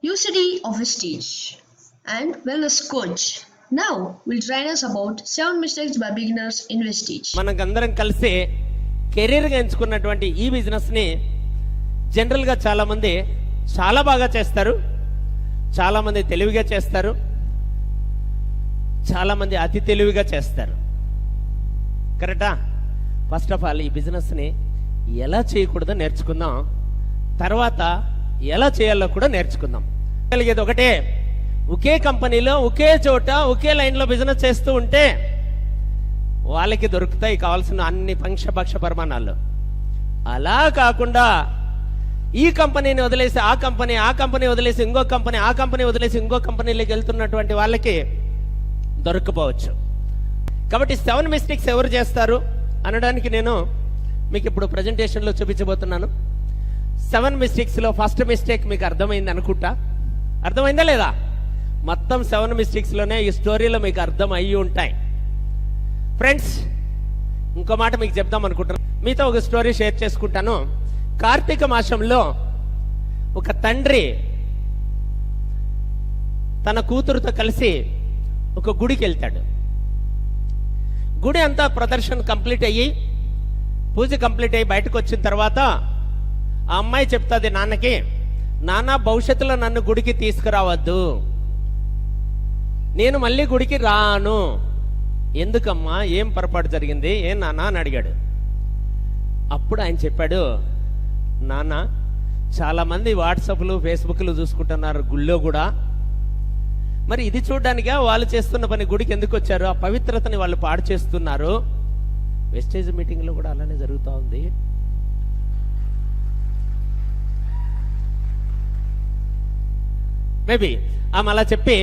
UCD of a stage and wellness coach. Now will train us about 7 mistakes by beginners in Vestige. మనకందరం కలిసి కెరీర్గా ఎంచుకున్నటువంటి ఈ బిజినెస్ని జనరల్గా చాలామంది చాలా బాగా చేస్తారు, చాలామంది తెలివిగా చేస్తారు, చాలామంది అతి తెలివిగా చేస్తారు. కరెక్టా? ఫస్ట్ ఆఫ్ ఆల్ ఈ బిజినెస్ని ఎలా చేయకూడదో నేర్చుకుందాం, తర్వాత ఎలా చేయాలో కూడా నేర్చుకుందాం. కలిగేది ఒకటే, ఒకే కంపెనీలో ఒకే చోట ఒకే లైన్లో బిజినెస్ చేస్తూ ఉంటే వాళ్ళకి దొరుకుతాయి కావాల్సిన అన్ని పంచభక్ష పరిమాణాలు. అలా కాకుండా ఈ కంపెనీని వదిలేసి ఆ కంపెనీ వదిలేసి ఇంకో కంపెనీ, ఆ కంపెనీ వదిలేసి ఇంకో కంపెనీలోకి వెళ్తున్నటువంటి వాళ్ళకి దొరకపోవచ్చు. కాబట్టి 7 మిస్టేక్స్ ఎవరు చేస్తారు అనడానికి నేను మీకు ఇప్పుడు ప్రజెంటేషన్లో చూపించబోతున్నాను. 7 మిస్టేక్స్లో ఫస్ట్ మిస్టేక్ మీకు అర్థమైంది అనుకుంటా. అర్థమైందా లేదా? మొత్తం 7 మిస్టేక్స్లోనే ఈ స్టోరీలో మీకు అర్థం అయ్యి ఉంటాయి. ఫ్రెండ్స్, ఇంకో మాట మీకు చెప్దాం అనుకుంటున్నాను. మీతో ఒక స్టోరీ షేర్ చేసుకుంటాను. కార్తీక మాసంలో ఒక తండ్రి తన కూతురుతో కలిసి ఒక గుడికి వెళ్తాడు. గుడి అంతా ప్రదర్శన కంప్లీట్ అయ్యి, పూజ కంప్లీట్ అయ్యి బయటకు వచ్చిన తర్వాత ఆ అమ్మాయి చెప్తుంది నాన్నకి, నాన్న భవిష్యత్తులో నన్ను గుడికి తీసుకురావద్దు, నేను మళ్ళీ గుడికి రాను. ఎందుకమ్మా, ఏం పొరపాటు జరిగింది, ఏం నాన్న అని అడిగాడు. అప్పుడు ఆయన చెప్పాడు, నాన్న చాలా మంది వాట్సాప్లు ఫేస్బుక్లు చూసుకుంటున్నారు గుళ్ళో కూడా, మరి ఇది చూడడానికా వాళ్ళు చేస్తున్న పని గుడికి ఎందుకు వచ్చారు? ఆ పవిత్రతని వాళ్ళు పాడు చేస్తున్నారు. వెస్టేజ్ మీటింగ్ లో కూడా అలానే జరుగుతూ ఉంది. మేబీ ఆమె అలా చెప్పి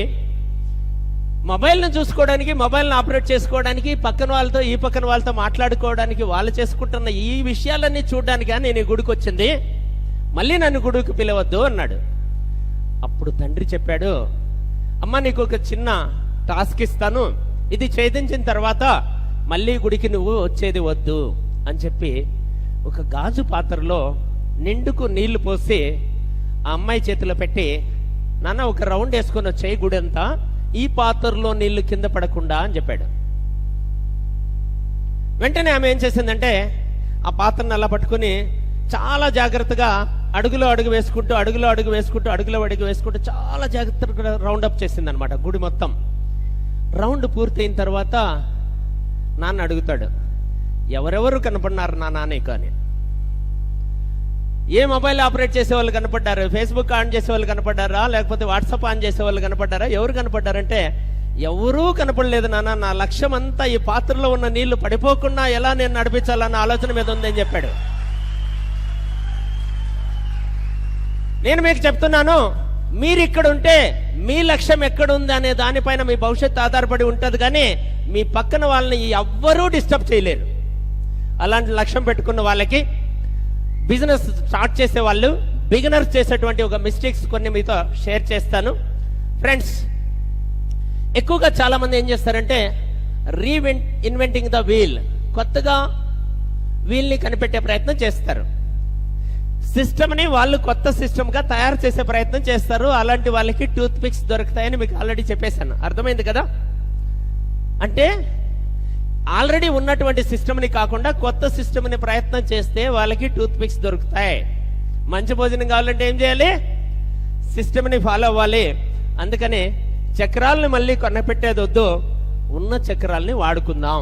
మొబైల్ని చూసుకోవడానికి, మొబైల్ని ఆపరేట్ చేసుకోవడానికి, పక్కన వాళ్ళతో ఈ పక్కన వాళ్ళతో మాట్లాడుకోవడానికి, వాళ్ళు చేసుకుంటున్న ఈ విషయాలన్నీ చూడడానికా నేను ఈ గుడికి వచ్చింది, మళ్ళీ నన్ను గుడికి పిలవద్దు అన్నాడు. అప్పుడు తండ్రి చెప్పాడు, అమ్మ నీకు ఒక చిన్న టాస్క్ ఇస్తాను, ఇది ఛేదించిన తర్వాత మళ్ళీ గుడికి నువ్వు వచ్చేది వద్దు అని చెప్పి ఒక గాజు పాత్రలో నిండుకు నీళ్లు పోసి ఆ అమ్మాయి చేతిలో పెట్టి, నాన్న ఒక రౌండ్ వేసుకొని వచ్చాయి గుడి అంతా, ఈ పాత్రలో నీళ్లు కింద పడకుండా అని చెప్పాడు. వెంటనే ఆమె ఏం చేసిందంటే ఆ పాత్రను అలా పట్టుకుని చాలా జాగ్రత్తగా అడుగులో అడుగు వేసుకుంటూ చాలా జాగ్రత్తగా రౌండప్ చేసింది అనమాట గుడి మొత్తం. రౌండ్ పూర్తయిన తర్వాత నాన్న అడుగుతాడు, ఎవరెవరు కనపడినారు నాన్న నీకు అని. ఏ మొబైల్ ఆపరేట్ చేసే వాళ్ళు కనపడ్డారు, ఫేస్బుక్ ఆన్ చేసే వాళ్ళు కనపడ్డారా, లేకపోతే వాట్సాప్ ఆన్ చేసే వాళ్ళు కనపడ్డారా, ఎవరు కనపడ్డారంటే ఎవరూ కనపడలేదు నాన్న, నా లక్ష్యం అంతా ఈ పాత్రలో ఉన్న నీళ్లు పడిపోకుండా ఎలా నేను నడిపించాలన్న ఆలోచన మీద ఉందని చెప్పాడు. నేను మీకు చెప్తున్నాను, మీరు ఇక్కడ ఉంటే మీ లక్ష్యం ఎక్కడుంది అనే దానిపైన మీ భవిష్యత్తు ఆధారపడి ఉంటుంది, కానీ మీ పక్కన వాళ్ళని ఎవ్వరూ డిస్టర్బ్ చేయలేరు. అలాంటి లక్ష్యం పెట్టుకున్న వాళ్ళకి, బిజినెస్ స్టార్ట్ చేసే వాళ్ళు, బిగినర్స్ చేసేటువంటి ఒక మిస్టేక్స్ కొన్ని మీతో షేర్ చేస్తాను. ఫ్రెండ్స్, ఎక్కువగా చాలా మంది ఏం చేస్తారంటే ఇన్వెంటింగ్ ద వీల్, కొత్తగా వీల్ని కనిపెట్టే ప్రయత్నం చేస్తారు. సిస్టమ్ని వాళ్ళు కొత్త సిస్టమ్గా తయారు చేసే ప్రయత్నం చేస్తారు. అలాంటి వాళ్ళకి టూత్ పిక్స్ దొరుకుతాయని మీకు ఆల్రెడీ చెప్పేశాను. అర్థమైంది కదా? అంటే ఆల్రెడీ ఉన్నటువంటి సిస్టమ్ని కాకుండా కొత్త సిస్టమ్ని ప్రయత్నం చేస్తే వాళ్ళకి టూత్ పిక్స్ దొరుకుతాయి. మంచి భోజనం కావాలంటే ఏం చేయాలి? సిస్టమ్ని ఫాలో అవ్వాలి. అందుకని చక్రాలని మళ్ళీ కొనపెట్టేది వద్దు, ఉన్న చక్రాలని వాడుకుందాం.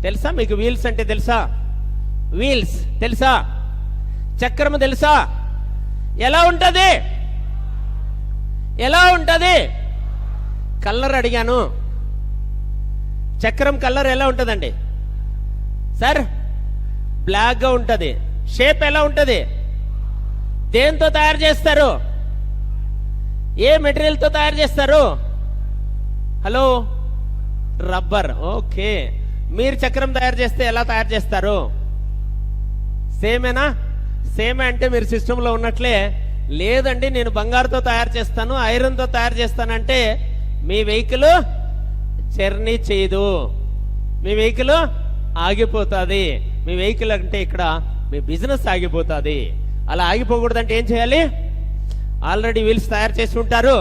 తెలుసా మీకు వీల్స్ అంటే? తెలుసా వీల్స్? తెలుసా చక్రము? తెలుసా ఎలా ఉంటది? ఎలా ఉంటది? కలర్ అడిగాను. చక్రం కలర్ ఎలా ఉంటదండి సార్? బ్లాక్ గా ఉంటది. షేప్ ఎలా ఉంటది? దేంతో తయారు చేస్తారు? ఏ మెటీరియల్ తో తయారు చేస్తారు? Hello, rubber. ఓకే, మీరు చక్రం తయారు చేస్తే ఎలా తయారు చేస్తారు? సేమేనా? సేమే అంటే మీరు సిస్టంలో ఉన్నట్లే. లేదండి నేను బంగారుతో తయారు చేస్తాను, ఐరన్తో తయారు చేస్తానంటే మీ వెహికల్ జర్నీ చేయదు, మీ వెహికల్ ఆగిపోతుంది. మీ వెహికల్ అంటే ఇక్కడ మీ బిజినెస్ ఆగిపోతుంది. అలా ఆగిపోకూడదంటే ఏం చేయాలి? ఆల్రెడీ వీల్స్ తయారు చేసి ఉంటారు.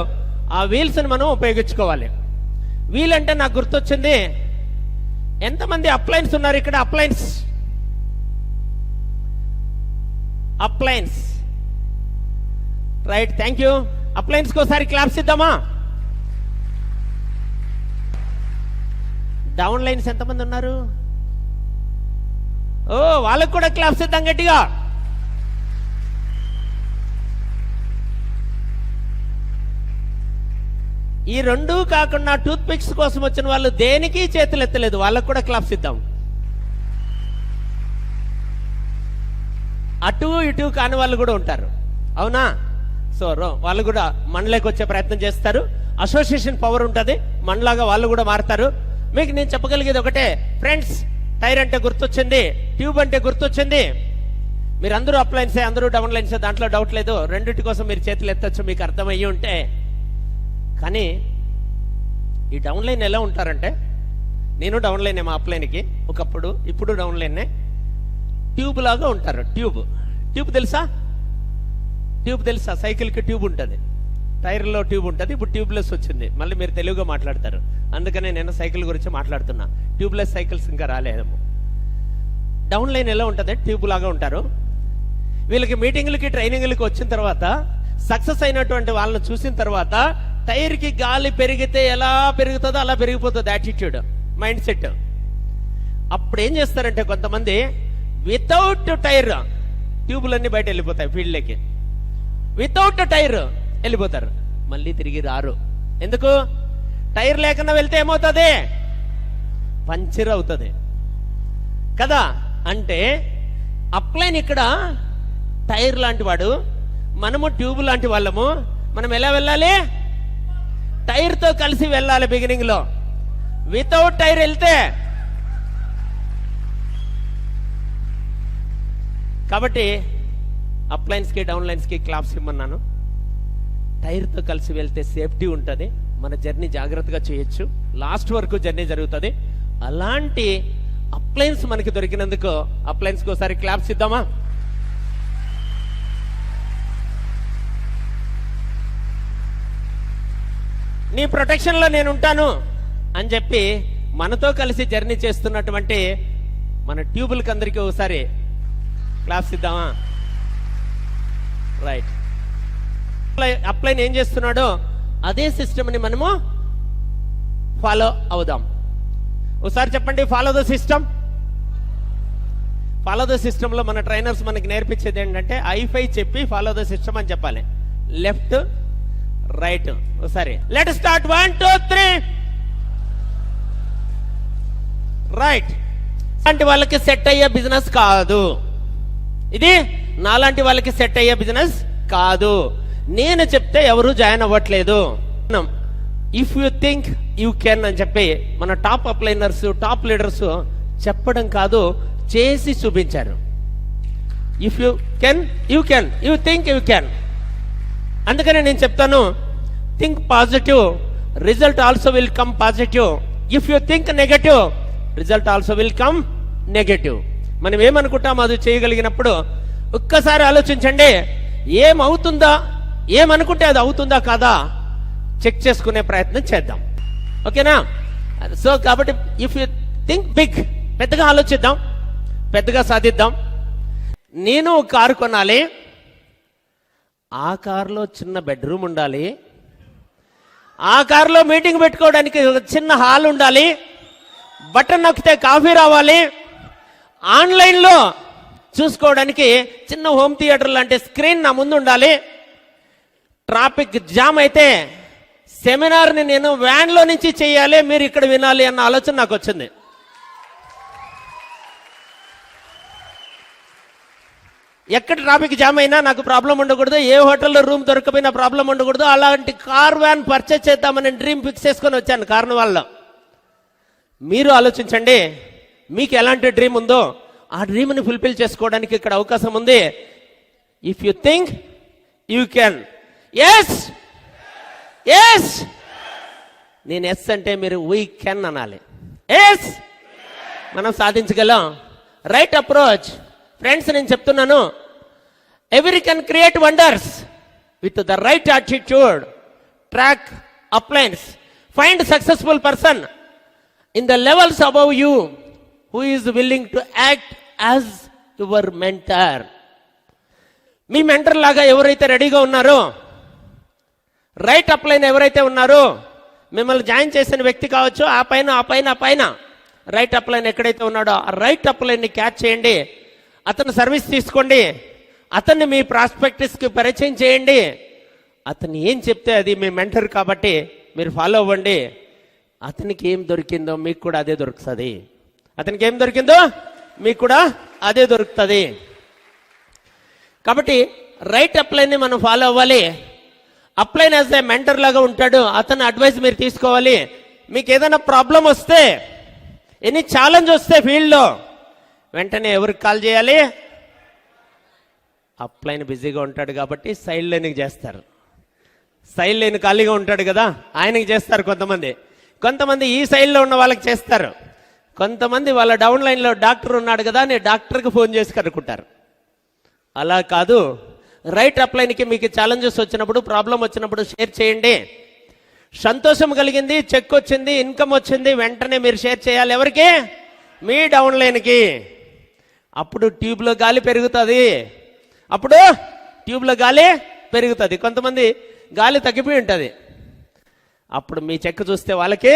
ఆ వీల్స్ని మనం ఉపయోగించుకోవాలి. వీల్ అంటే నాకు గుర్తొచ్చింది, ఎంతమంది అప్లయన్స్ ఉన్నారు ఇక్కడ? Appliances right, thank you. అప్లయన్స్కి ఒకసారి క్లాప్స్ ఇద్దామా? డౌన్ లైన్స్ ఎంతమంది ఉన్నారు? ఓ, వాళ్ళకు కూడా క్లాప్స్ ఇద్దాం గట్టిగా. ఈ రెండు కాకుండా టూత్ పిక్స్ కోసం వచ్చిన వాళ్ళు దేనికి చేతులు ఎత్తలేదు, వాళ్ళకు కూడా క్లాప్స్ ఇద్దాం. అటు ఇటు కాని వాళ్ళు కూడా ఉంటారు, అవునా? సో వాళ్ళు కూడా మనలోకి వచ్చే ప్రయత్నం చేస్తారు. అసోసియేషన్ పవర్ ఉంటుంది, మనలాగా వాళ్ళు కూడా మారుతారు. మీకు నేను చెప్పగలిగేది ఒకటే ఫ్రెండ్స్, టైర్ అంటే గుర్తొచ్చింది, ట్యూబ్ అంటే గుర్తొచ్చింది. మీరు అందరూ అప్లైన్సే, అందరూ డౌన్ లైన్సే, దాంట్లో డౌట్ లేదు. రెండింటి కోసం మీరు చేతులు ఎత్తచ్చు, మీకు అర్థమయ్యి ఉంటే. కానీ ఈ డౌన్ లైన్ ఎలా ఉంటారంటే, నేను డౌన్ లైనే మా అప్లైన్కి ఒకప్పుడు, ఇప్పుడు డౌన్ లైనే. ట్యూబ్ లాగా ఉంటారు. ట్యూబ్ తెలుసా? సైకిల్కి ట్యూబ్ ఉంటుంది, టైర్లో ట్యూబ్ ఉంటుంది. ఇప్పుడు ట్యూబ్లెస్ వచ్చింది, మళ్ళీ మీరు తెలుగుగా మాట్లాడతారు, అందుకనే నేను సైకిల్ గురించి మాట్లాడుతున్నా. ట్యూబ్లెస్ సైకిల్స్ ఇంకా రాలేదేమో. డౌన్ లైన్ ఎలా ఉంటుంది? ట్యూబ్ లాగా ఉంటారు. వీళ్ళకి మీటింగ్లకి ట్రైనింగ్లకి వచ్చిన తర్వాత, సక్సెస్ అయినటువంటి వాళ్ళని చూసిన తర్వాత, టైర్కి గాలి పెరిగితే ఎలా పెరుగుతుందో అలా పెరిగిపోతుంది యాటిట్యూడ్, మైండ్ సెట్. అప్పుడు ఏం చేస్తారంటే కొంతమంది వితౌట్ టైర్ ట్యూబులన్నీ బయట వెళ్ళిపోతాయి, ఫీల్డ్లోకి వితౌట్ టైర్ వెళ్ళిపోతారు, మళ్ళీ తిరిగి రారు. ఎందుకు? టైర్ లేకుండా వెళ్తే ఏమవుతుంది? పంచర్ అవుతుంది కదా. అంటే అప్లైన్ ఇక్కడ టైర్ లాంటి వాడు, మనము ట్యూబ్ లాంటి వాళ్ళము. మనం ఎలా వెళ్ళాలి? టైర్ తో కలిసి వెళ్ళాలి. బిగినింగ్ లో వితౌట్ టైర్ వెళ్తే, కాబట్టి అప్లైన్స్ కి డౌన్ లైన్స్ కి క్లాప్స్ ఇమ్మన్నాను. టైర్ తో కలిసి వెళ్తే సేఫ్టీ ఉంటుంది, మన జర్నీ జాగ్రత్తగా చేయొచ్చు, లాస్ట్ వరకు జర్నీ జరుగుతుంది. అలాంటి అప్లైన్స్ మనకి దొరికినందుకు అప్లైన్స్ కి ఒకసారి క్లాప్స్ ఇద్దామా? నీ ప్రొటెక్షన్ లో నేను ఉంటాను అని చెప్పి మనతో కలిసి జర్నీ చేస్తున్నటువంటి మన ట్యూబులకి అందరికీ ఒకసారి క్లాప్స్ ఇద్దామా? రైట్. అప్లైన్ ఏం చేస్తున్నాడో అదే సిస్టమ్ని మనము ఫాలో అవుదాం. ఒకసారి చెప్పండి, follow the system. Follow the system లో మన ట్రైనర్స్ మనకి నేర్పించేది ఏంటంటే, I5 చెప్పి ఫాలో ద సిస్టమ్ అని చెప్పాలి. Left, right. ఒకసారి లెట్ స్టార్ట్. 1 2 3 రైట్. అలాంటి వాళ్ళకి సెట్ అయ్యే బిజినెస్ కాదు ఇది, నాలాంటి వాళ్ళకి సెట్ అయ్యే బిజినెస్ కాదు. నేను చెప్తే ఎవరు జాయిన్ అవ్వట్లేదు. If you think you can అని చెప్పి మన టాప్ అప్లైనర్స్, టాప్ లీడర్స్ చెప్పడం కాదు, చేసి చూపించారు. If you can, you can. You think you can. అందుకనే నేను చెప్తాను, think positive, result also will come positive. If you think negative, result also will come negative. మనం ఏమనుకుంటాం అది చేయగలిగినప్పుడు ఒక్కసారి ఆలోచించండి, ఏమవుతుందా, ఏమనుకుంటే అది అవుతుందా కాదా చెక్ చేసుకునే ప్రయత్నం చేద్దాం. ఓకేనా? సో కాబట్టి ఇఫ్ యూ థింక్ బిగ్, పెద్దగా ఆలోచిద్దాం, పెద్దగా సాధిద్దాం. నేను కారు కొనాలి, ఆ కారులో చిన్న బెడ్రూమ్ ఉండాలి, ఆ కారులో మీటింగ్ పెట్టుకోవడానికి చిన్న హాల్ ఉండాలి, బటన్ నొక్కితే కాఫీ రావాలి, ఆన్లైన్లో చూసుకోవడానికి చిన్న హోమ్ థియేటర్ లాంటి స్క్రీన్ నా ముందు ఉండాలి, ట్రాఫిక్ జామ్ అయితే సెమినార్ని నేను వ్యాన్లో నుంచి చేయాలి, మీరు ఇక్కడ వినాలి అన్న ఆలోచన నాకు వచ్చింది. ఎక్కడ ట్రాఫిక్ జామ్ అయినా నాకు ప్రాబ్లం ఉండకూడదు, ఏ హోటల్లో రూమ్ దొరకపోయినా ప్రాబ్లం ఉండకూడదు. అలాంటి కార్ వ్యాన్ పర్చేజ్ చేద్దామని డ్రీమ్ ఫిక్స్ చేసుకొని వచ్చాను కార్నివాల్లో. మీరు ఆలోచించండి, మీకు ఎలాంటి డ్రీమ్ ఉందో ఆ డ్రీమ్ని ఫుల్ఫిల్ చేసుకోవడానికి ఇక్కడ అవకాశం ఉంది. If you think you can. Yes yes, నేను ఎస్ అంటే మీరు వీ కెన్ అనాలి. ఎస్, మనం సాధించగలం. Right approach. ఫ్రెండ్స్, నేను చెప్తున్నాను, every can create wonders, with the right attitude, track uplines, find successful person in the levels above you who is willing to act as your mentor. Me mentor లాగా ఎవరైతే రెడీగా ఉన్నారో, right upline ఎవరైతే ఉన్నారో, మిమ్మల్ని join చేసిన వ్యక్తి కావచ్చు, ఆ పైన రైట్ అప్లైన్ ఎక్కడైతే ఉన్నాడో ఆ రైట్ అప్లైన్ని క్యాచ్ చేయండి, అతను సర్వీస్ తీసుకోండి, అతన్ని మీ ప్రాస్పెక్టస్కి పరిచయం చేయండి. అతను ఏం చెప్తే అది మీ మెంటర్ కాబట్టి మీరు ఫాలో అవ్వండి. అతనికి ఏం దొరికిందో మీకు కూడా అదే దొరుకుతుంది. అతనికి ఏం దొరికిందో మీకు కూడా అదే దొరుకుతుంది. కాబట్టి రైట్ అప్లైన్ని మనం ఫాలో అవ్వాలి. అప్లైన్ యాజ్ ఏ మెంటర్ లాగా ఉంటాడు, అతని అడ్వైస్ మీరు తీసుకోవాలి. మీకు ఏదైనా ప్రాబ్లం వస్తే, ఎనీ ఛాలెంజ్ వస్తే ఫీల్డ్లో వెంటనే ఎవరికి కాల్ చేయాలి? అప్లైన్ బిజీగా ఉంటాడు కాబట్టి సైడ్ లైన్కి చేస్తారు. సైడ్ లైన్ ఖాళీగా ఉంటాడు కదా, ఆయనకి చేస్తారు. కొంతమంది ఈ సైడ్లో ఉన్న వాళ్ళకి చేస్తారు. కొంతమంది వాళ్ళ డౌన్ లైన్లో డాక్టర్ ఉన్నాడు కదా అని డాక్టర్కి ఫోన్ చేసి కనుక్కుంటారు. అలా కాదు, రైట్ అప్లైన్కి మీకు ఛాలెంజెస్ వచ్చినప్పుడు, ప్రాబ్లం వచ్చినప్పుడు షేర్ చేయండి. సంతోషం కలిగింది, చెక్ వచ్చింది, ఇన్కమ్ వచ్చింది, వెంటనే మీరు షేర్ చేయాలి. ఎవరికి? మీ డౌన్ లైన్కి. అప్పుడు ట్యూబ్లో గాలి పెరుగుతుంది. కొంతమంది గాలి తగ్గిపోయి ఉంటుంది. అప్పుడు మీ చెక్ చూస్తే వాళ్ళకి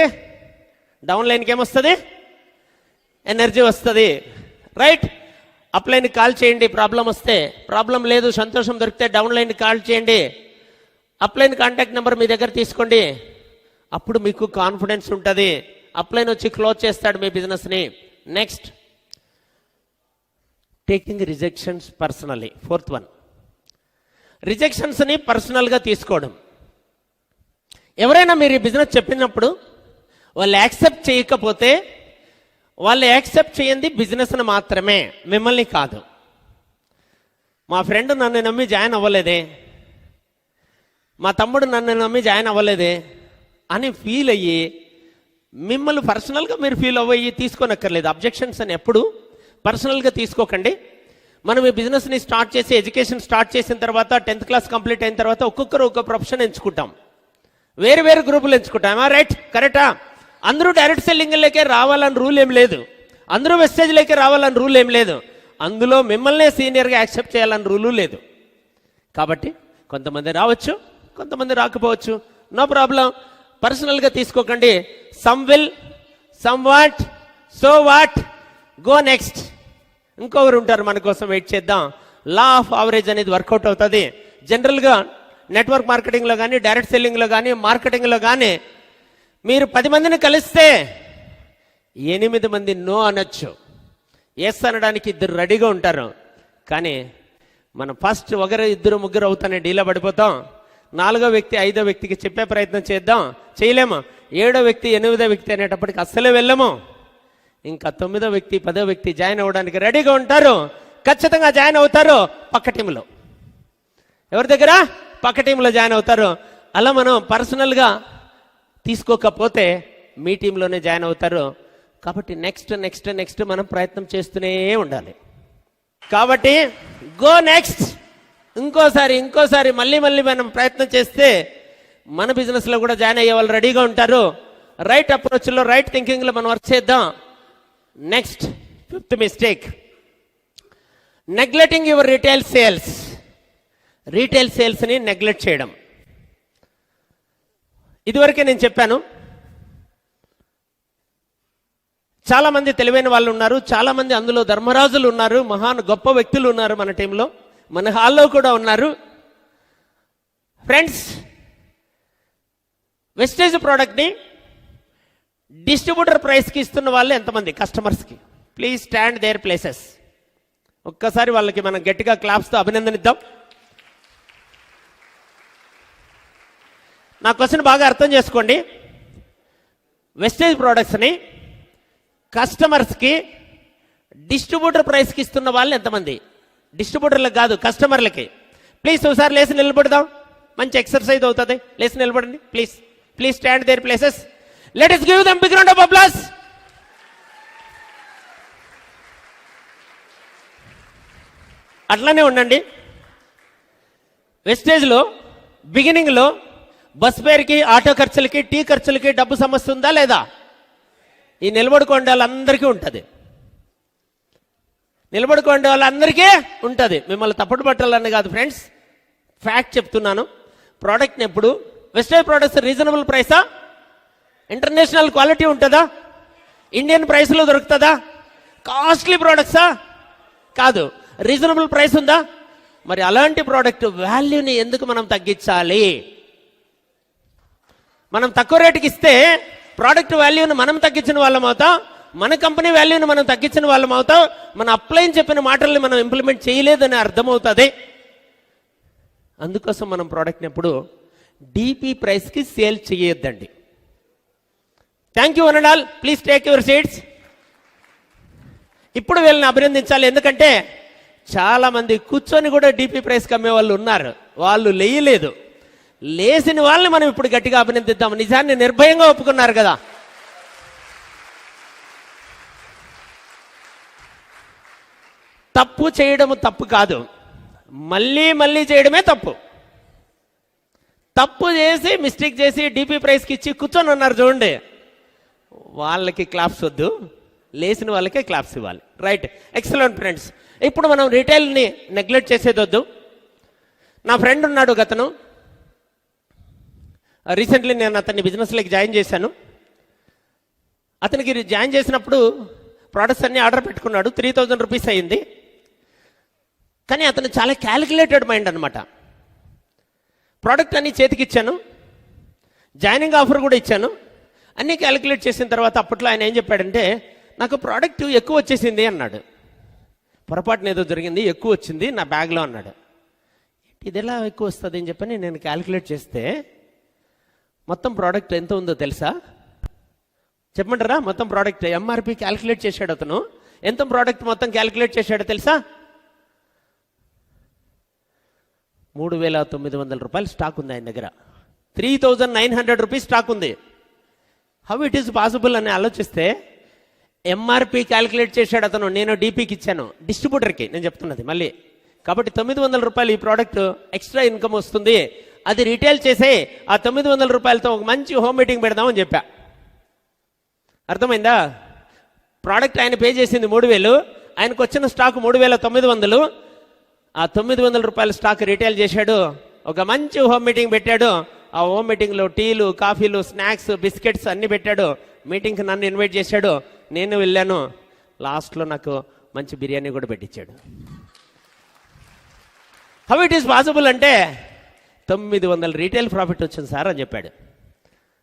డౌన్ లైన్కి ఏమొస్తుంది? ఎనర్జీ వస్తుంది. రైట్ అప్లైన్కి కాల్ చేయండి ప్రాబ్లం వస్తే. ప్రాబ్లం లేదు, సంతోషం దొరికితే డౌన్ లైన్కి కాల్ చేయండి. అప్లైన్ కాంటాక్ట్ నెంబర్ మీ దగ్గర తీసుకోండి. అప్పుడు మీకు కాన్ఫిడెన్స్ ఉంటుంది. అప్లైన్ వచ్చి క్లోజ్ చేస్తాడు మీ బిజినెస్ని. Next, taking rejections personally. Fourth one, రిజెక్షన్స్ని పర్సనల్గా తీసుకోవడం. ఎవరైనా మీరు ఈ బిజినెస్ చెప్పినప్పుడు వాళ్ళు యాక్సెప్ట్ చేయకపోతే, వాళ్ళు యాక్సెప్ట్ చేయండి బిజినెస్ని మాత్రమే, మిమ్మల్ని కాదు. మా ఫ్రెండ్ నన్ను నమ్మి జాయిన్ అవ్వలేదే, మా తమ్ముడు నన్ను నమ్మి జాయిన్ అవ్వలేదే అని ఫీల్ అయ్యి మిమ్మల్ని పర్సనల్గా మీరు ఫీల్ అవ్వయి తీసుకోనక్కర్లేదు. అబ్జెక్షన్స్ అని ఎప్పుడు పర్సనల్గా తీసుకోకండి. మనం ఈ బిజినెస్ని స్టార్ట్ చేసి, ఎడ్యుకేషన్ స్టార్ట్ చేసిన తర్వాత, 10th క్లాస్ కంప్లీట్ అయిన తర్వాత ఒక్కొక్కరు ఒక ప్రొఫెషన్ ఎంచుకుంటాం, వేరు గ్రూపులు ఎంచుకుంటాం. రైట్, కరెక్టా? అందరూ డైరెక్ట్ సెల్లింగ్లోకే రావాలని రూల్ ఏం లేదు, అందరూ వెస్టేజ్లోకే రావాలని రూల్ ఏం లేదు, అందులో మిమ్మల్నే సీనియర్గా యాక్సెప్ట్ చేయాలని రూలు లేదు. కాబట్టి కొంతమంది రావచ్చు, కొంతమంది రాకపోవచ్చు, నో ప్రాబ్లం. పర్సనల్గా తీసుకోకండి. Some will, some what, so what, go next. ఇంకొకరు ఉంటారు మన కోసం, వెయిట్ చేద్దాం. లా ఆఫ్ యావరేజ్ అనేది వర్కౌట్ అవుతుంది. జనరల్గా నెట్వర్క్ మార్కెటింగ్లో కానీ, డైరెక్ట్ సెల్లింగ్లో కానీ, మార్కెటింగ్లో కానీ మీరు 10 మందిని కలిస్తే 8 మంది నో అనొచ్చు, ఎస్ అనడానికి 2 రెడీగా ఉంటారు. కానీ మనం ఫస్ట్ 1, 2, 3 అవుతానే డీలా పడిపోతాం. 4వ వ్యక్తి 5వ వ్యక్తికి చెప్పే ప్రయత్నం చేద్దాం, చేయలేము. 7వ వ్యక్తి 8వ వ్యక్తి అనేటప్పటికి అస్సలే వెళ్ళము. ఇంకా 9వ వ్యక్తి 10వ వ్యక్తి జాయిన్ అవ్వడానికి రెడీగా ఉంటారు, ఖచ్చితంగా జాయిన్ అవుతారు పక్క టీంలో. ఎవరి దగ్గర? పక్క టీంలో జాయిన్ అవుతారు. అలా మనం పర్సనల్గా తీసుకోకపోతే మీ టీంలోనే జాయిన్ అవుతారు. కాబట్టి నెక్స్ట్ మనం ప్రయత్నం చేస్తూనే ఉండాలి. కాబట్టి గో నెక్స్ట్. ఇంకోసారి మళ్ళీ మనం ప్రయత్నం చేస్తే మన బిజినెస్లో కూడా జాయిన్ అయ్యే వాళ్ళు రెడీగా ఉంటారు. రైట్ అప్రోచ్లో, రైట్ థింకింగ్లో మనం వర్క్ చేద్దాం. Next, 5th mistake, neglecting your retail sales. Retail సేల్స్ని నెగ్లెక్ట్ చేయడం. ఇదివరకే నేను చెప్పాను, చాలామంది తెలివైన వాళ్ళు ఉన్నారు, చాలామంది అందులో ధర్మరాజులు ఉన్నారు, గొప్ప వ్యక్తులు ఉన్నారు మన టీంలో, మన హాల్లో కూడా ఉన్నారు. ఫ్రెండ్స్, వెస్టేజ్ ప్రోడక్ట్ని డిస్ట్రిబ్యూటర్ ప్రైస్కి ఇస్తున్న వాళ్ళు ఎంతమంది? కస్టమర్స్కి. Please stand their places. ఒక్కసారి వాళ్ళకి మనం గట్టిగా క్లాప్స్తో అభినందనిద్దాం. నా క్వశ్చన్ బాగా అర్థం చేసుకోండి. వెస్టేజ్ ప్రోడక్ట్స్ని కస్టమర్స్కి డిస్ట్రిబ్యూటర్ ప్రైస్కి ఇస్తున్న వాళ్ళు ఎంతమంది? డిస్ట్రిబ్యూటర్లకు కాదు, కస్టమర్లకి. ప్లీజ్ ఒకసారి లేచి నిలబడదాం, మంచి ఎక్సర్సైజ్ అవుతుంది. లేచి నిలబడండి please stand their places. Let us give them big round of applause. అట్లానే ఉండండి. వెస్టేజ్లో బిగినింగ్లో బస్ ఫేర్కి, ఆటో ఖర్చులకి, టీ ఖర్చులకి డబ్బు సమస్య ఉందా లేదా? ఈ నిలబడుకోండి వాళ్ళందరికీ ఉంటుంది. నిలబడుకోండి వాళ్ళందరికీ ఉంటుంది. మిమ్మల్ని తప్పుడు పట్టాలని కాదు ఫ్రెండ్స్, ఫ్యాక్ట్ చెప్తున్నాను. ప్రోడక్ట్ని ఎప్పుడు వెస్టర్న్ ప్రోడక్ట్స్ రీజనబుల్ ప్రైసా? ఇంటర్నేషనల్ క్వాలిటీ ఉంటుందా? ఇండియన్ ప్రైస్లో దొరుకుతుందా? కాస్ట్లీ ప్రోడక్ట్సా? కాదు. రీజనబుల్ ప్రైస్ ఉందా? మరి అలాంటి ప్రోడక్ట్ వాల్యూని ఎందుకు మనం తగ్గించాలి? మనం తక్కువ రేటుకి ఇస్తే ప్రోడక్ట్ వాల్యూని మనం తగ్గించిన వాళ్ళం అవుతాం, మన కంపెనీ వాల్యూని మనం తగ్గించిన వాళ్ళం అవుతాం, మన అప్లైన్ చెప్పిన మాటల్ని మనం ఇంప్లిమెంట్ చేయలేదని అర్థమవుతుంది. అందుకోసం మనం ప్రోడక్ట్ని ఎప్పుడు డీపీ ప్రైస్కి సేల్ చేయొద్దండి. Thank you one and all. Please take your seats. ఇప్పుడు వీళ్ళని అభినందించాలి, ఎందుకంటే చాలా మంది కూర్చొని కూడా డీపీ ప్రైస్కి అమ్మే వాళ్ళు ఉన్నారు. వాళ్ళు లేయలేదు. లేచిన వాళ్ళని మనం ఇప్పుడు గట్టిగా అభినందిద్దాం. నిజాన్ని నిర్భయంగా ఒప్పుకున్నారు కదా. తప్పు చేయడం తప్పు కాదు, మళ్ళీ మళ్ళీ చేయడమే తప్పు. తప్పు చేసి మిస్టేక్ చేసి డీపీ ప్రైస్కి ఇచ్చి కూర్చొని ఉన్నారు చూడండి, వాళ్ళకి క్లాప్స్ వద్దు, లేచిన వాళ్ళకే క్లాప్స్ ఇవ్వాలి. Right, excellent friends. ఇప్పుడు మనం రిటైల్ని నెగ్లెక్ట్ చేసేది వద్దు. నా ఫ్రెండ్ ఉన్నాడు, అతను రీసెంట్లీ నేను అతన్ని బిజినెస్లోకి జాయిన్ చేశాను. అతనికి జాయిన్ చేసినప్పుడు ప్రోడక్ట్స్ అన్నీ ఆర్డర్ పెట్టుకున్నాడు. 3000 రూపీస్ అయ్యింది. కానీ అతను చాలా క్యాలిక్యులేటెడ్ మైండ్ అనమాట. ప్రోడక్ట్ అన్ని చేతికి ఇచ్చాను, జాయినింగ్ ఆఫర్ కూడా ఇచ్చాను, అన్నీ క్యాలిక్యులేట్ చేసిన తర్వాత అప్పట్లో ఆయన ఏం చెప్పాడంటే, నాకు ప్రోడక్ట్ ఎక్కువ వచ్చేసింది అన్నాడు. పొరపాటున ఏదో జరిగింది, ఎక్కువ వచ్చింది నా బ్యాగ్లో అన్నాడు. ఇది ఎలా ఎక్కువ వస్తుంది అని చెప్పని నేను క్యాలిక్యులేట్ చేస్తే మొత్తం ప్రోడక్ట్ ఎంత ఉందో తెలుసా? చెప్పమంటారా? మొత్తం ప్రోడక్ట్ ఎంఆర్పి క్యాలిక్యులేట్ చేశాడు అతను. ఎంత ప్రోడక్ట్ మొత్తం క్యాలిక్యులేట్ చేశాడో తెలుసా? 3900 రూపాయలు స్టాక్ ఉంది ఆయన దగ్గర. 3900 రూపీస్ స్టాక్ ఉంది. హౌ ఇట్ ఈస్ పాసిబుల్ అని ఆలోచిస్తే ఎంఆర్పి క్యాలిక్యులేట్ చేశాడు అతను, నేను డీపీకి ఇచ్చాను, డిస్ట్రిబ్యూటర్కి నేను చెప్తున్నది మళ్ళీ. కాబట్టి 900 రూపాయలు ఈ ప్రోడక్ట్ ఎక్స్ట్రా ఇన్కమ్ వస్తుంది, అది రిటైల్ చేసే ఆ 900 రూపాయలతో ఒక మంచి హోమ్ మీటింగ్ పెడదామని చెప్పా. అర్థమైందా? ప్రోడక్ట్ ఆయన పే చేసింది 3000, ఆయనకు వచ్చిన స్టాక్ 3900. ఆ 900 రూపాయల స్టాక్ రిటైల్ చేశాడు, ఒక మంచి హోమ్ మీటింగ్ పెట్టాడు. ఆ హోమ్ మీటింగ్లో టీలు, కాఫీలు, స్నాక్స్, బిస్కెట్స్ అన్నీ పెట్టాడు. మీటింగ్కి నన్ను ఇన్వైట్ చేశాడు, నేను వెళ్ళాను. లాస్ట్లో నాకు మంచి బిర్యానీ కూడా పెట్టించాడు. హౌ ఇట్ ఈస్ పాసిబుల్ అంటే 900 రీటైల్ ప్రాఫిట్ వచ్చింది సార్ అని చెప్పాడు.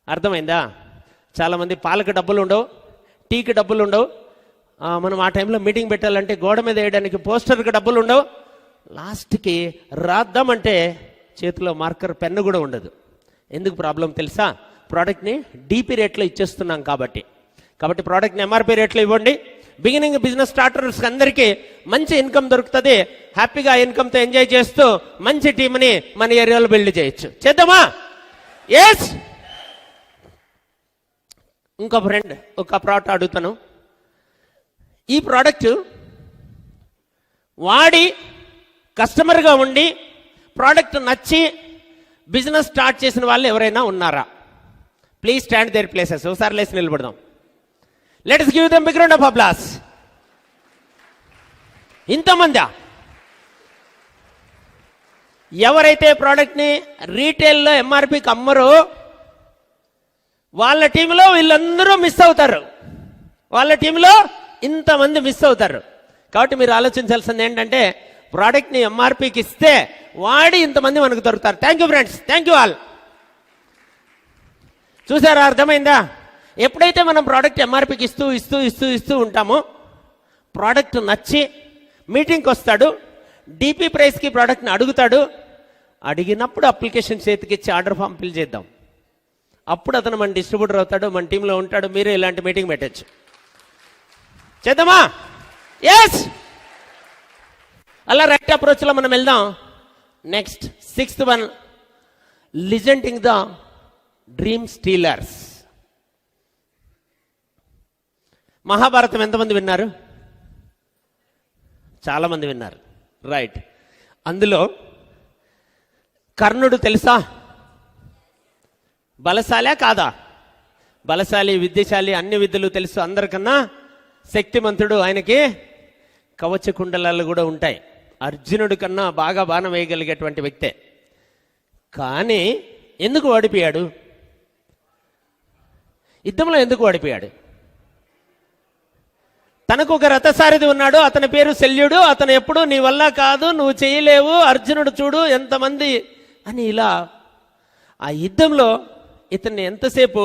అర్థమైందా? చాలామంది పాలకు డబ్బులు ఉండవు, టీకి డబ్బులు ఉండవు. మనం ఆ టైంలో మీటింగ్ పెట్టాలంటే గోడ మీద వేయడానికి పోస్టర్కి డబ్బులు ఉండవు. లాస్ట్కి రాద్దామంటే చేతిలో మార్కర్ పెన్ను కూడా ఉండదు. ఎందుకు ప్రాబ్లం తెలుసా? ప్రోడక్ట్ని డీపీ రేట్లో ఇచ్చేస్తున్నాం కాబట్టి. ప్రోడక్ట్ని ఎంఆర్పీ రేట్లో ఇవ్వండి. బిగినింగ్ బిజినెస్ స్టార్టర్స్ అందరికీ మంచి ఇన్కమ్ దొరుకుతుంది. హ్యాపీగా ఇన్కమ్తో ఎంజాయ్ చేస్తూ మంచి టీంని మన ఏరియాలో బిల్డ్ చేయొచ్చు. చేద్దామా? ఎస్. ఇంకో ఫ్రెండ్ ఒక ప్రోడక్ట్ అడుగుతాను. ఈ ప్రోడక్ట్ వాడి కస్టమర్గా ఉండి ప్రోడక్ట్ నచ్చి బిజినెస్ స్టార్ట్ చేసిన వాళ్ళు ఎవరైనా ఉన్నారా? Please stand their places. ఒకసారి లేసి నిలబడదాం. Let's give them big round of applause. ఇంతమందా? ఎవరైతే ప్రోడక్ట్ని రీటైల్లో ఎంఆర్పికి అమ్మరో వాళ్ళ టీంలో వీళ్ళందరూ మిస్ అవుతారు. వాళ్ళ టీంలో ఇంతమంది మిస్ అవుతారు. కాబట్టి మీరు ఆలోచించాల్సింది ఏంటంటే, ప్రోడక్ట్ని ఎంఆర్పికి ఇస్తే వాడి ఇంతమంది మనకు దొరుకుతారు. Thank you friends, thank you all. చూసారా? అర్థమైందా? ఎప్పుడైతే మనం ప్రోడక్ట్ ఎంఆర్పికి ఇస్తూ ఇస్తూ ఇస్తూ ఇస్తూ ఉంటామో, ప్రోడక్ట్ నచ్చి మీటింగ్కి వస్తాడు, డీపీ ప్రైస్కి ప్రోడక్ట్ని అడుగుతాడు. అడిగినప్పుడు అప్లికేషన్ చేతికి ఇచ్చి ఆర్డర్ ఫామ్ ఫిల్ చేద్దాం. అప్పుడు అతను మన డిస్ట్రిబ్యూటర్ అవుతాడు, మన టీంలో ఉంటాడు. మీరే ఇలాంటి మీటింగ్ పెట్టచ్చు. చేద్దామా? ఎస్. అలా రైట్ అప్రోచ్లో మనం వెళ్దాం. నెక్స్ట్ 6th one, లిజెంటింగ్ ద డ్రీమ్ స్టీలర్స్. మహాభారతం ఎంతమంది విన్నారు? చాలామంది విన్నారు. రైట్. అందులో కర్ణుడు తెలుసా? బలశాలే కాదా? బలశాలి, విద్యశాలి, అన్ని విద్యలు తెలుసు అందరికన్నా శక్తిమంతుడు. ఆయనకి కవచ కుండలాలు కూడా ఉంటాయి. అర్జునుడి కన్నా బాగా బాణం వేయగలిగేటువంటి వ్యక్తే. కానీ ఎందుకు ఓడిపోయాడు? యుద్ధంలో ఎందుకు ఓడిపోయాడు? తనకు ఒక రథసారథి ఉన్నాడు, అతని పేరు శల్యుడు. అతను ఎప్పుడు నీ వల్ల కాదు, నువ్వు చేయలేవు, అర్జునుడు చూడు ఎంతమంది అని ఇలా ఆ యుద్ధంలో ఇతన్ని ఎంతసేపు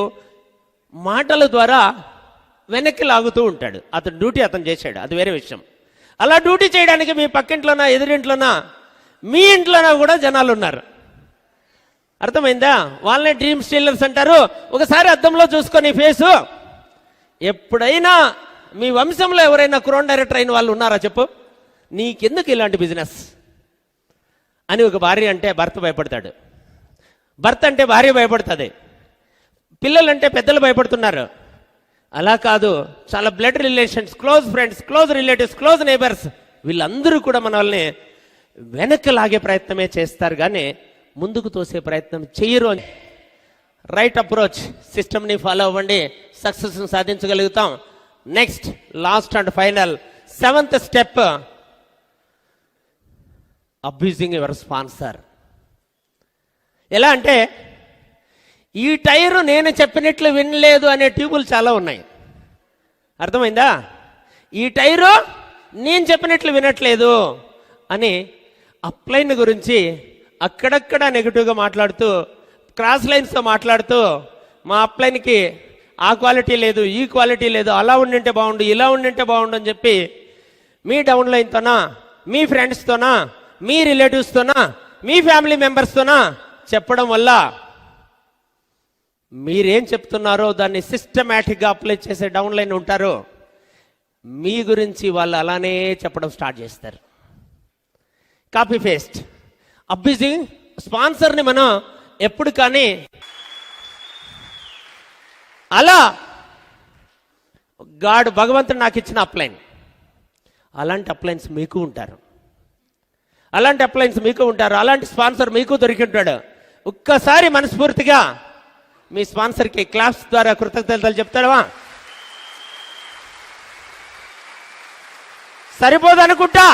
మాటల ద్వారా వెనక్కి లాగుతూ ఉంటాడు. అతను డ్యూటీ అతను చేశాడు, అది వేరే విషయం. అలా డ్యూటీ చేయడానికి మీ పక్కింట్లోనా, ఎదురింట్లోనా, మీ ఇంట్లోనా కూడా జనాలు ఉన్నారు. అర్థమైందా? వాళ్ళనే డ్రీమ్ స్టీలర్స్ అంటారు. ఒకసారి అద్దంలో చూసుకొని ఫేసు. ఎప్పుడైనా మీ వంశంలో ఎవరైనా క్రోన్ డైరెక్టర్ అయిన వాళ్ళు ఉన్నారా చెప్పు? నీకెందుకు ఇలాంటి బిజినెస్ అని ఒక భార్య అంటే భర్త భయపడతాడు, భర్త అంటే భార్య భయపడుతుంది, పిల్లలంటే పెద్దలు భయపడుతున్నారు. అలా కాదు, చాలా blood relations, close friends, close relatives, close neighbours, వీళ్ళందరూ కూడా మన వాళ్ళని వెనక్కి లాగే ప్రయత్నమే చేస్తారు కానీ ముందుకు తోసే ప్రయత్నం చెయ్యరు. రైట్ అప్రోచ్ సిస్టమ్ని ఫాలో అవ్వండి, సక్సెస్ని సాధించగలుగుతాం. Next, last and final 7th step, abusing your sponsor. ఎలా అంటే, ఈ టైరు నేను చెప్పినట్లు వినలేదు అనే ట్యూబులు చాలా ఉన్నాయి. అర్థమైందా? ఈ టైరు నేను చెప్పినట్లు వినట్లేదు అని అప్లైన్ గురించి అక్కడక్కడ నెగిటివ్గా మాట్లాడుతూ, క్రాస్ లైన్స్తో మాట్లాడుతూ, మా అప్లైన్కి ఆ క్వాలిటీ లేదు, ఈ క్వాలిటీ లేదు, అలా ఉండింటే బాగుండు, ఇలా ఉండింటే బాగుండు అని చెప్పి మీ డౌన్లైన్తోనా, మీ ఫ్రెండ్స్తోనా, మీ రిలేటివ్స్తోనా, మీ ఫ్యామిలీ మెంబర్స్తోనా చెప్పడం వల్ల మీరేం చెప్తున్నారో దాన్ని సిస్టమేటిక్గా అప్లై చేసే డౌన్లైన్ ఉంటారు. మీ గురించి వాళ్ళు అలానే చెప్పడం స్టార్ట్ చేస్తారు. Copy paste. అబ్యూజింగ్ స్పాన్సర్ని మనం ఎప్పుడు కానీ అలా భగవంతుడు నాకు ఇచ్చిన అప్లైన్, అలాంటి అప్లైన్స్ మీకు ఉంటారు, అలాంటి అప్లైన్స్ మీకు ఉంటారు, అలాంటి స్పాన్సర్ మీకు దొరికి ఉంటాడు. ఒక్కసారి మనస్ఫూర్తిగా మీ స్పాన్సర్కి క్లాప్స్ ద్వారా కృతజ్ఞతలు చెప్తాడవా? సరిపోదు అనుకుంటా.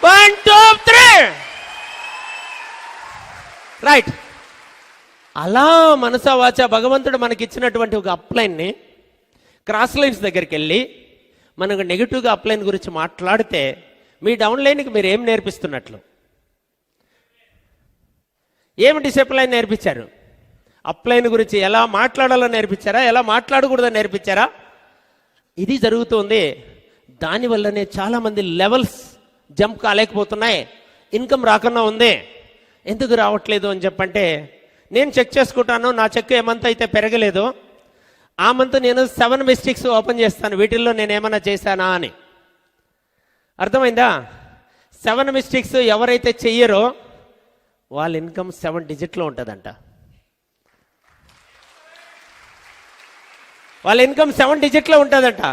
1 2 3 రైట్. అలా మనసా వాచా భగవంతుడు మనకి ఇచ్చినటువంటి ఒక అప్లైన్ని క్రాస్ లైన్స్ దగ్గరికి వెళ్ళి మనకు నెగిటివ్గా అప్లైన్ గురించి మాట్లాడితే మీ డౌన్లైన్కి మీరు ఏం నేర్పిస్తున్నట్లు? ఏమి డిసిప్లైన్ నేర్పించారు? అప్లైన్ గురించి ఎలా మాట్లాడాలో నేర్పించారా? ఎలా మాట్లాడకూడదని నేర్పించారా? ఇది జరుగుతుంది. దానివల్లనే చాలామంది లెవెల్స్ జంప్ కాలేకపోతున్నాయి, ఇన్కమ్ రాకుండా ఉంది. ఎందుకు రావట్లేదు అని చెప్పంటే, నేను చెక్ చేసుకుంటాను, నా చెక్ ఏ మంత్ అయితే పెరగలేదు, ఆ మంత్ నేను 7 మిస్టేక్స్ ఓపెన్ చేస్తాను, వీటిల్లో నేను ఏమైనా చేశానా అని. అర్థమైందా? 7 మిస్టేక్స్ ఎవరైతే చెయ్యరో వాళ్ళ ఇన్కమ్ 7 డిజిట్లో ఉంటుందంట. వాళ్ళ ఇన్కమ్ 7 డిజిట్లో ఉంటుందంట.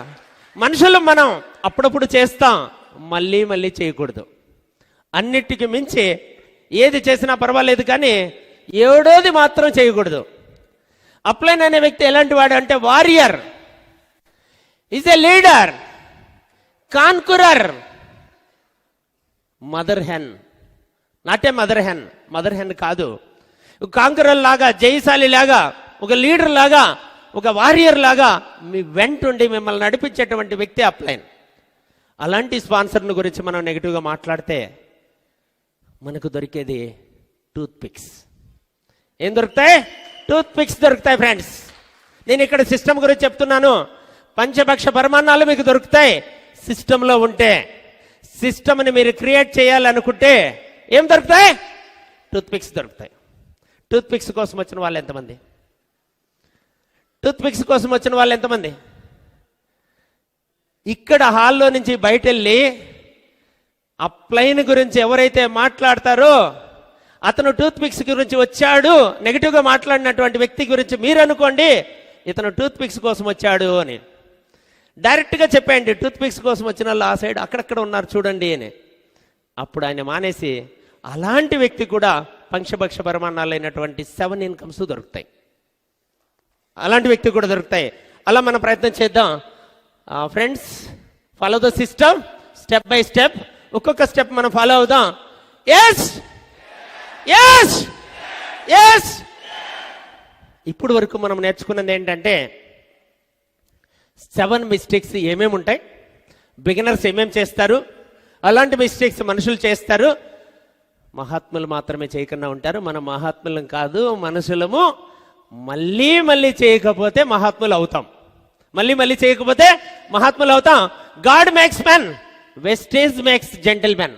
మనుషులు మనం అప్పుడప్పుడు చేస్తాం, మళ్ళీ మళ్ళీ చేయకూడదు. అన్నిటికీ మించి ఏది చేసినా పర్వాలేదు కానీ 7వది మాత్రం చేయకూడదు. అప్లైన్ అనే వ్యక్తి ఎలాంటి వాడు అంటే, warrior, is a leader, conqueror, mother hen. Not a mother hen, mother hen కాదు. కాంకరర్ లాగా, జయశాలి లాగా, ఒక లీడర్ లాగా, ఒక వారియర్ లాగా మీ వెంటుండి మిమ్మల్ని నడిపించేటువంటి వ్యక్తి అప్లైన్. అలాంటి స్పాన్సర్ను గురించి మనం నెగిటివ్గా మాట్లాడితే మనకు దొరికేది టూత్ పిక్స్. ఏం దొరుకుతాయి? టూత్ పిక్స్ దొరుకుతాయి ఫ్రెండ్స్. నేను ఇక్కడ సిస్టమ్ గురించి చెప్తున్నాను. పంచభక్ష పరమాన్నాలు మీకు దొరుకుతాయి సిస్టంలో ఉంటే. సిస్టమ్ని మీరు క్రియేట్ చేయాలనుకుంటే ఏం దొరుకుతాయి? టూత్ పిక్స్ దొరుకుతాయి. టూత్ పిక్స్ కోసం వచ్చిన వాళ్ళు ఎంతమంది? టూత్ పిక్స్ కోసం వచ్చిన వాళ్ళు ఎంతమంది? ఇక్కడ హాల్లో నుంచి బయట వెళ్ళి అప్లైన్ గురించి ఎవరైతే మాట్లాడతారో అతను టూత్ పిక్స్ గురించి వచ్చాడు, నెగిటివ్గా మాట్లాడినటువంటి వ్యక్తి గురించి మీరు అనుకోండి ఇతను టూత్ పిక్స్ కోసం వచ్చాడు అని. డైరెక్ట్గా చెప్పండి, టూత్ పిక్స్ కోసం వచ్చిన వాళ్ళు ఆ సైడ్ అక్కడక్కడ ఉన్నారు చూడండి అని. అప్పుడు ఆయన మానేసి అలాంటి వ్యక్తి కూడా పంచభక్ష పరిమాణాలైనటువంటి 7 ఇన్కమ్స్ దొరుకుతాయి. అలాంటి వ్యక్తి కూడా దొరుకుతాయి. అలా మనం ప్రయత్నం చేద్దాం friends. Follow the system, step by step, ఒక్కొక్క స్టెప్ మనం ఫాలో అవుదాం. Yes yes yes. ఇప్పుడు వరకు మనం నేర్చుకున్నది ఏంటంటే 7 మిస్టేక్స్ ఏమేమి ఉంటాయి, బిగినర్స్ ఏమేమి చేస్తారు, అలాంటి మిస్టేక్స్ మనుషులు చేస్తారు, మహాత్ములు మాత్రమే చేయకుండా ఉంటారు. మనం మహాత్ములం కాదు, మనుషులము. మళ్ళీ మళ్ళీ చేయకపోతే మహాత్ములు అవుతాం, మళ్ళీ చేయకపోతే మహాత్ములు అవుతాం. God makes men, wastage makes gentlemen.